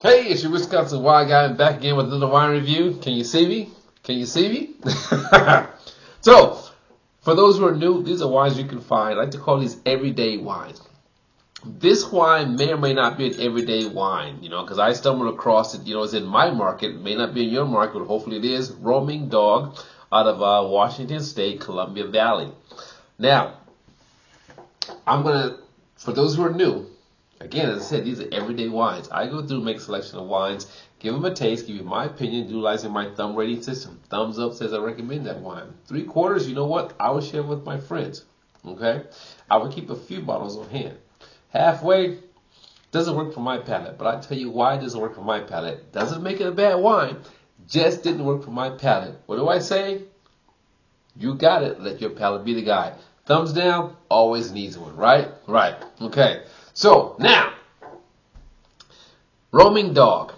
Hey, it's your Wisconsin Wine Guy. I'm back again with another wine review. Can you see me? Can you see me? So, for those who are new, these are wines you can find. I like to call these everyday wines. This wine may or may not be an everyday wine, because I stumbled across it, it's in my market. It may not be in your market, but hopefully it is. Roaming Dog out of Washington State, Columbia Valley. Now, for those who are new, again, as I said, these are everyday wines. I go through, make a selection of wines, give them a taste, give you my opinion, utilizing my thumb rating system. Thumbs up says I recommend that wine. 3/4, you know what? I would share with my friends. Okay? I would keep a few bottles on hand. Halfway doesn't work for my palate, but I tell you why it doesn't work for my palate. Doesn't make it a bad wine, just didn't work for my palate. What do I say? You got it. Let your palate be the guide. Thumbs down always needs one, right? Right. Okay. So, now, Roaming Dog.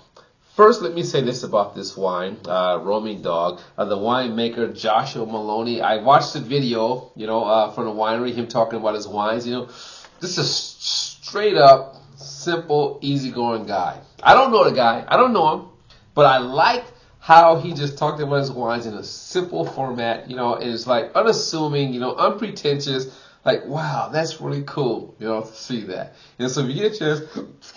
First, let me say this about this wine, Roaming Dog. The winemaker, Joshua Maloney. I watched the video, from the winery, him talking about his wines. This is straight up, simple, easygoing guy. I don't know the guy. I don't know him. But I like how he just talked about his wines in a simple format, and it's like unassuming, unpretentious. Like, wow, that's really cool, to see that. So if you get a chance,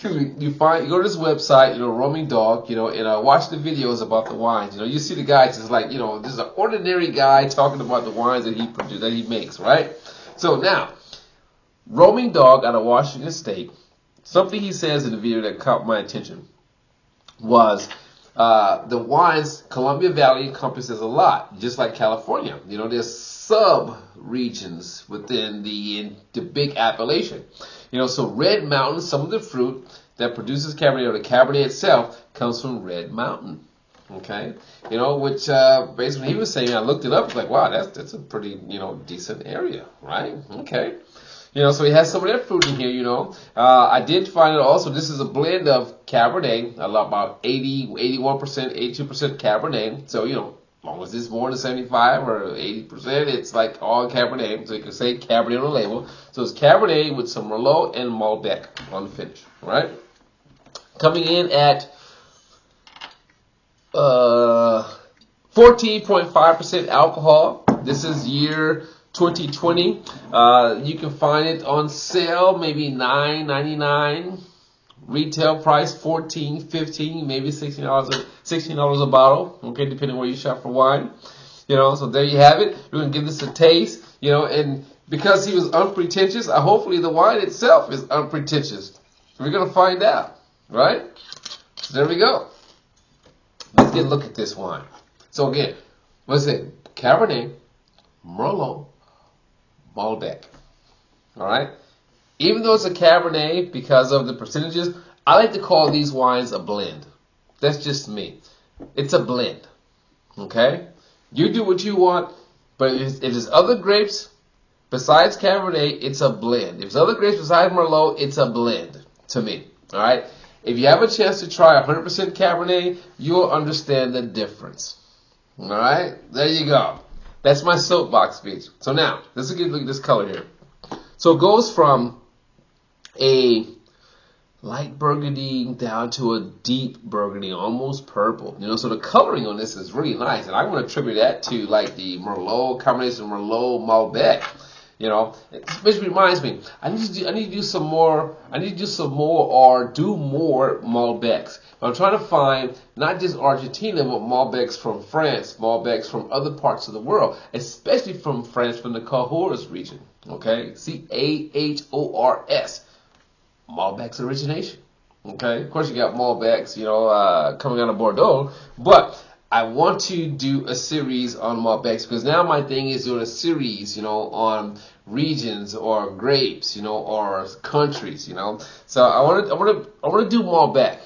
you go to this website, Roaming Dog, and watch the videos about the wines. You see the guy just like, this is an ordinary guy talking about the wines that he makes, right? So now, Roaming Dog out of Washington State, something he says in the video that caught my attention was the wines, Columbia Valley encompasses a lot, just like California. There's sub-regions within the big appellation. So Red Mountain, some of the fruit that produces Cabernet, or the Cabernet itself, comes from Red Mountain. Okay? Which basically he was saying, I looked it up, it's like, wow, that's a pretty, decent area, right? Okay. So he has some of that fruit in here, I did find it also, this is a blend of Cabernet, about 81%, 82% Cabernet. So, as long as it's more than 75 or 80%, it's like all Cabernet. So you can say Cabernet on the label. So it's Cabernet with some Merlot and Malbec on the finish, right? Coming in at 14.5% alcohol. This is year 2020. You can find it on sale, maybe $9.99. Retail price $14, $15, maybe $16 a bottle. Okay, depending where you shop for wine. So there you have it. We're gonna give this a taste. And because he was unpretentious, hopefully the wine itself is unpretentious. We're gonna find out, right? So there we go. Let's get a look at this wine. So again, what's it? Cabernet, Merlot, Malbec. All right. Even though it's a Cabernet, because of the percentages, I like to call these wines a blend. That's just me. It's a blend. Okay? You do what you want, but if there's other grapes besides Cabernet, it's a blend. If there's other grapes besides Merlot, it's a blend to me. All right? If you have a chance to try 100% Cabernet, you'll understand the difference. All right? There you go. That's my soapbox speech. So now, let's get a look at this color here. So it goes from a light burgundy down to a deep burgundy, almost purple. So the coloring on this is really nice, and I'm going to attribute that to like the Merlot combination of Merlot Malbec. Which reminds me, I need to do some more. I need to do some more or do more Malbecs. I'm trying to find not just Argentina, but Malbecs from France, Malbecs from other parts of the world, especially from France, from the Cahors region. Okay, Cahors. Malbec's origination. Okay, of course you got Malbecs, coming out of Bordeaux, but I want to do a series on Malbecs because now my thing is doing a series, on regions or grapes, or countries, So I want to do Malbec,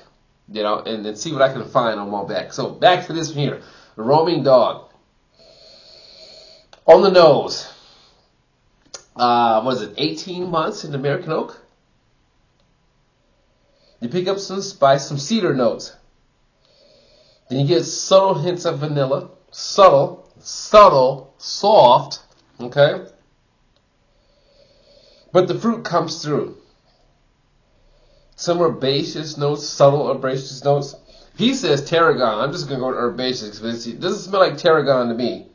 and see what I can find on Malbec. So back to this one here, Roaming Dog. On the nose, 18 months in American oak? You pick up some spice, some cedar notes. Then you get subtle hints of vanilla. Subtle, soft, okay? But the fruit comes through. some herbaceous notes, subtle herbaceous notes. He says tarragon. I'm just going to go to herbaceous because it doesn't smell like tarragon to me.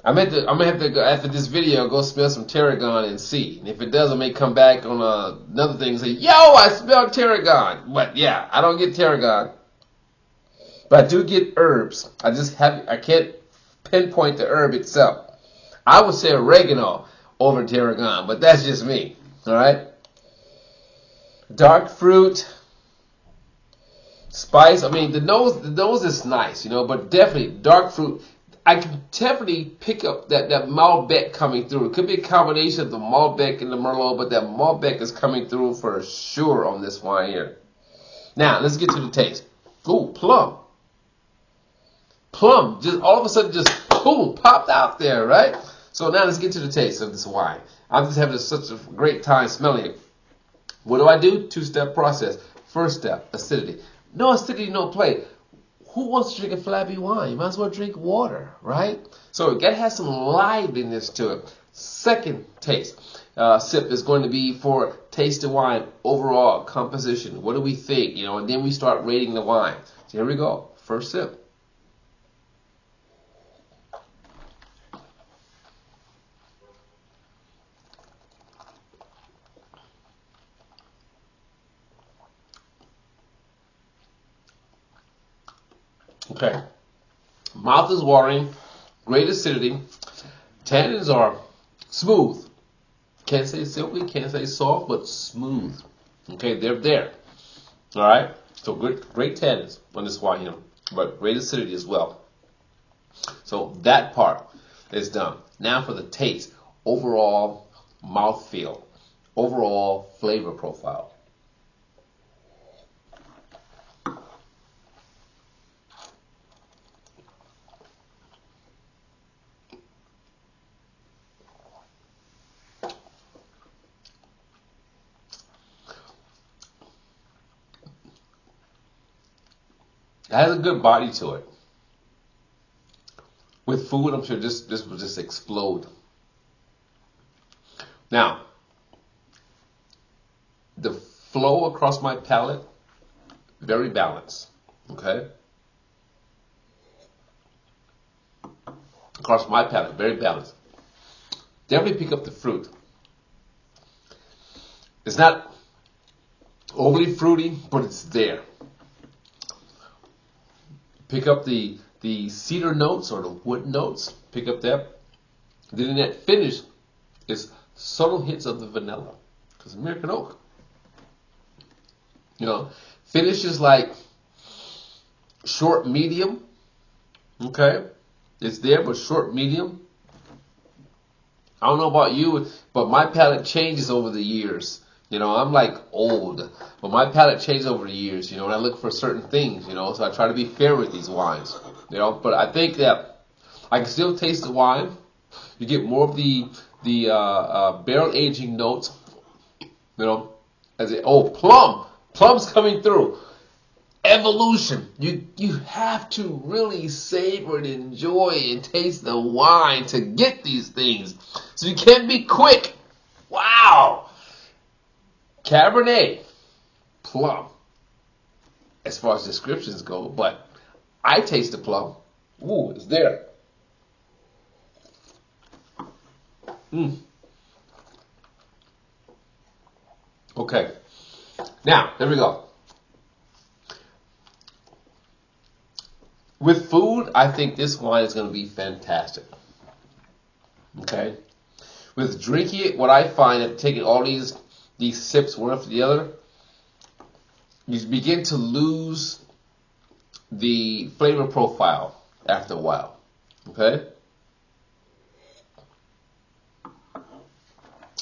I'm going to have to go, after this video, go smell some tarragon and see. And if it does, I may come back on another thing and say, yo, I smell tarragon. But yeah, I don't get tarragon. But I do get herbs. I can't pinpoint the herb itself. I would say oregano over tarragon, but that's just me. All right. Dark fruit, spice. I mean, the nose is nice, but definitely dark fruit. I can definitely pick up that Malbec coming through. It could be a combination of the Malbec and the Merlot, but that Malbec is coming through for sure on this wine here. Now, let's get to the taste. Ooh, plum. Plum, just all of a sudden, just boom, popped out there, right? So now let's get to the taste of this wine. I'm just having such a great time smelling it. What do? Two-step process. First step, acidity. No acidity, no play. Who wants to drink a flabby wine? You might as well drink water, right? So it got to have some liveliness to it. Second taste, sip is going to be for taste of wine, overall composition. What do we think? And then we start rating the wine. So here we go. First sip. Okay, mouth is watering, great acidity, tannins are smooth. Can't say silky, can't say soft, but smooth. Okay, they're there. All right, so great tannins on this wine here, but great acidity as well. So that part is done. Now for the taste, overall mouthfeel, overall flavor profile. It has a good body to it. With food, I'm sure this will just explode. Now, the flow across my palate, very balanced. Okay? Across my palate, very balanced. Definitely pick up the fruit. It's not overly fruity, but it's there. Pick up the cedar notes or the wood notes. Pick up that. Then in that finish is subtle hits of the vanilla. Because American oak. Finish is like short, medium. Okay? It's there, but short, medium. I don't know about you, but my palate changes over the years. I'm like old, but my palate changed over the years, and I look for certain things, so I try to be fair with these wines, but I think that I can still taste the wine. You get more of the barrel aging notes, plum's coming through. Evolution. You have to really savor and enjoy and taste the wine to get these things. So you can't be quick. Wow. Cabernet, plum, as far as descriptions go, but I taste the plum. Ooh, it's there. Okay, now, there we go. With food, I think this wine is going to be fantastic. Okay? With drinking it, what I find after taking all these sips one after the other, you begin to lose the flavor profile after a while. Okay?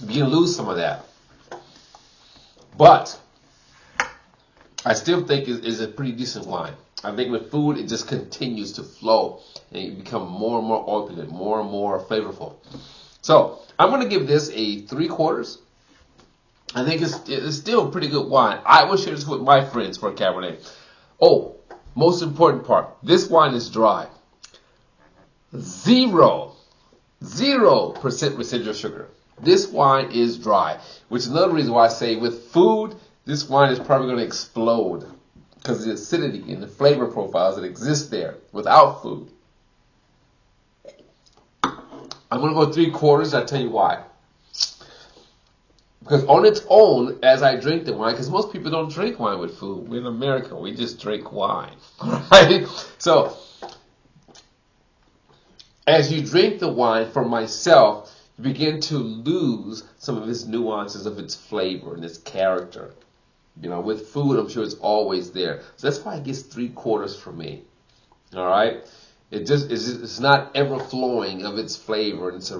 You begin to lose some of that. But I still think it's a pretty decent wine. I think with food, it just continues to flow and you become more and more opulent, more and more flavorful. So I'm going to give this a 3/4. I think it's still a pretty good wine. I will share this with my friends for a Cabernet. Oh, most important part. This wine is dry. 0% residual sugar. This wine is dry, which is another reason why I say with food, this wine is probably going to explode because of the acidity and the flavor profiles that exist there without food. I'm going to go 3/4. I'll tell you why. Because on its own, as I drink the wine, because most people don't drink wine with food. We're in America. We just drink wine. Right? So, as you drink the wine, for myself, you begin to lose some of its nuances of its flavor and its character. With food, I'm sure it's always there. So that's why it gets 3/4 for me. All right? It's not ever flowing of its flavor and its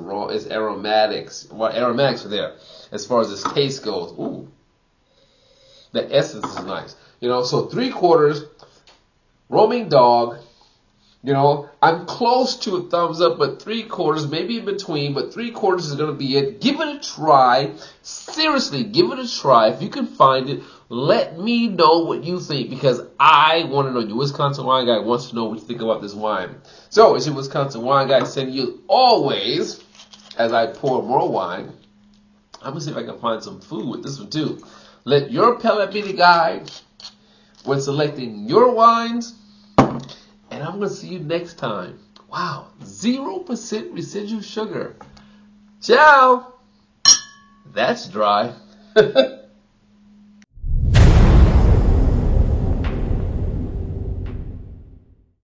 aromatics. Well, aromatics are there as far as its taste goes. Ooh, the essence is nice. So 3/4, roaming dog. I'm close to a thumbs up, but 3/4, maybe in between, but 3/4 is going to be it. Give it a try. Seriously, give it a try. If you can find it, let me know what you think, because I want to know. Your Wisconsin Wine Guy wants to know what you think about this wine. So, it's your Wisconsin Wine Guy sending you always, as I pour more wine. I'm going to see if I can find some food with this one too. Let your palate be the guide when selecting your wines. And I'm going to see you next time. Wow, 0% residual sugar. Ciao. That's dry.